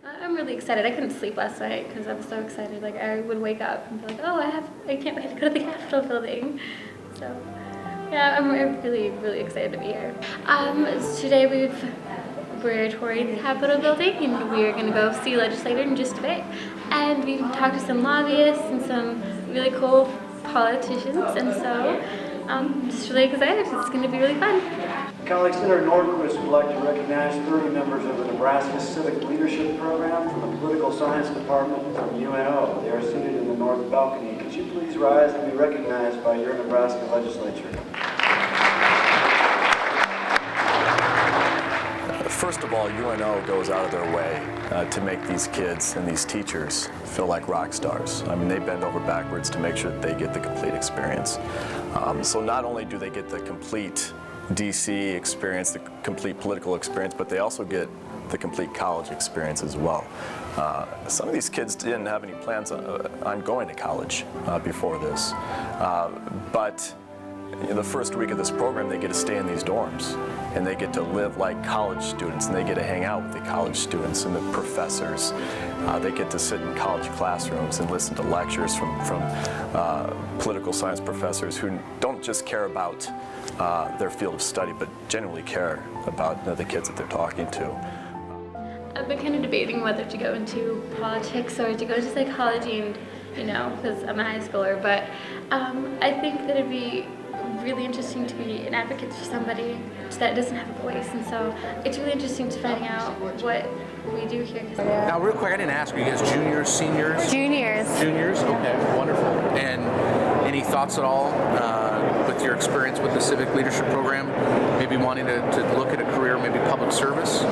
I'm really excited. I couldn't sleep last night because I was so excited. Like I would wake up and be like, oh, I can't wait to go to the Capitol building. So yeah, I'm really, really excited to be here. Today we're touring the Capitol building and we're gonna go see legislators in just a bit. And we talked to some lobbyists and some really cool politicians, and so I'm just really excited. It's gonna be really fun. Colleagues, Senator Nordquist would like to recognize 30 members of the Nebraska Civic Leadership Program from the Political Science Department from UNO. They are seated in the north balcony. Could you please rise and be recognized by your Nebraska legislature? First of all, UNO goes out of their way to make these kids and these teachers feel like rock stars. I mean, they bend over backwards to make sure that they get the complete experience. So not only do they get the complete DC experience, the complete political experience, but they also get the complete college experience as well. Some of these kids didn't have any plans on going to college before this, but the first week of this program they get to stay in these dorms and they get to live like college students, and they get to hang out with the college students and the professors. They get to sit in college classrooms and listen to lectures from political science professors who don't just care about their field of study, but genuinely care about the kids that they're talking to. I've been kind of debating whether to go into politics or to go into psychology, and because I'm a high schooler, but I think that it'd be really interesting to be an advocate for somebody that doesn't have a voice, and so it's really interesting to find out what we do here. Now, real quick, I didn't ask, are you guys juniors, seniors? Juniors. Juniors? Okay, wonderful. And any thoughts at all with your experience with the Civic Leadership Program, maybe wanting to look at a career, maybe public service?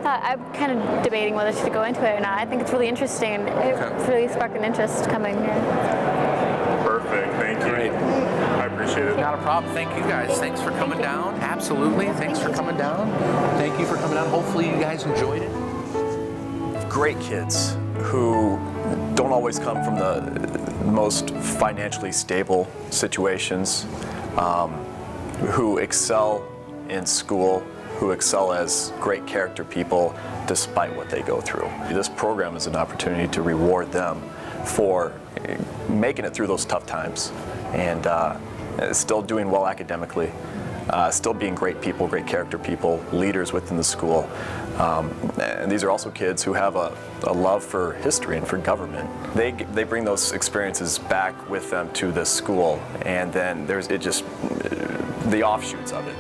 I'm kind of debating whether to go into it or not. I think it's really interesting, and it's really sparked an interest coming here. Perfect, thank you. Great. I appreciate it. Not a problem. Thank you guys. Thanks for coming down. Absolutely. Thanks for coming down. Thank you for coming down. Hopefully you guys enjoyed it. Great kids who don't always come from the most financially stable situations, who excel in school, who excel as great character people despite what they go through. This program is an opportunity to reward them for making it through those tough times and still doing well academically, still being great people, great character people, leaders within the school. And these are also kids who have a love for history and for government. They bring those experiences back with them to the school, and then there's the offshoots of it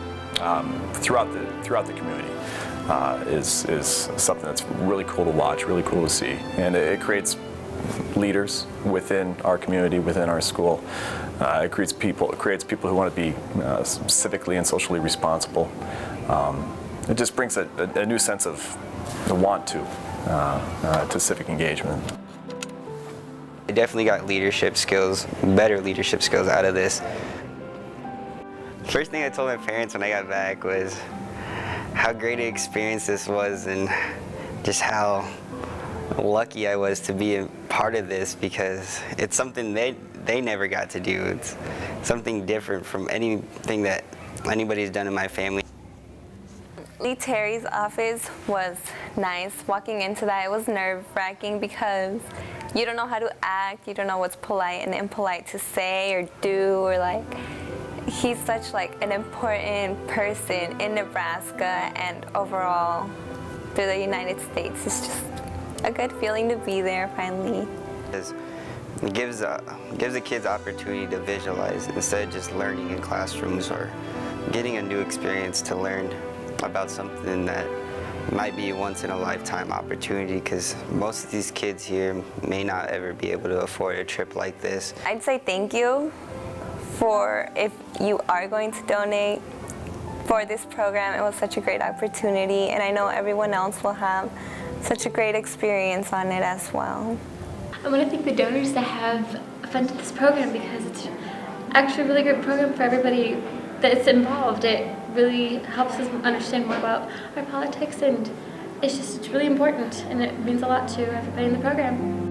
throughout the community is something that's really cool to watch, really cool to see, and it creates leaders within our community, within our school. It creates people who want to be civically and socially responsible. It just brings a new sense of the want to civic engagement. I definitely got leadership skills, better leadership skills out of this. First thing I told my parents when I got back was how great an experience this was, and just how lucky I was to be a part of this, because it's something they never got to do. It's something different from anything that anybody's done in my family. Lee Terry's office was nice. Walking into that, it was nerve-wracking because you don't know how to act, you don't know what's polite and impolite to say or do, or he's such an important person in Nebraska and overall through the United States. It's just a good feeling to be there finally. It gives the kids opportunity to visualize instead of just learning in classrooms or getting a new experience to learn about something that might be a once-in-a-lifetime opportunity, because most of these kids here may not ever be able to afford a trip like this. I'd say thank you for, if you are going to donate for this program. It was such a great opportunity, and I know everyone else will have such a great experience on it as well. I want to thank the donors that have funded this program, because it's actually a really great program for everybody that's involved. It really helps us understand more about our politics, and it's really important, and it means a lot to everybody in the program.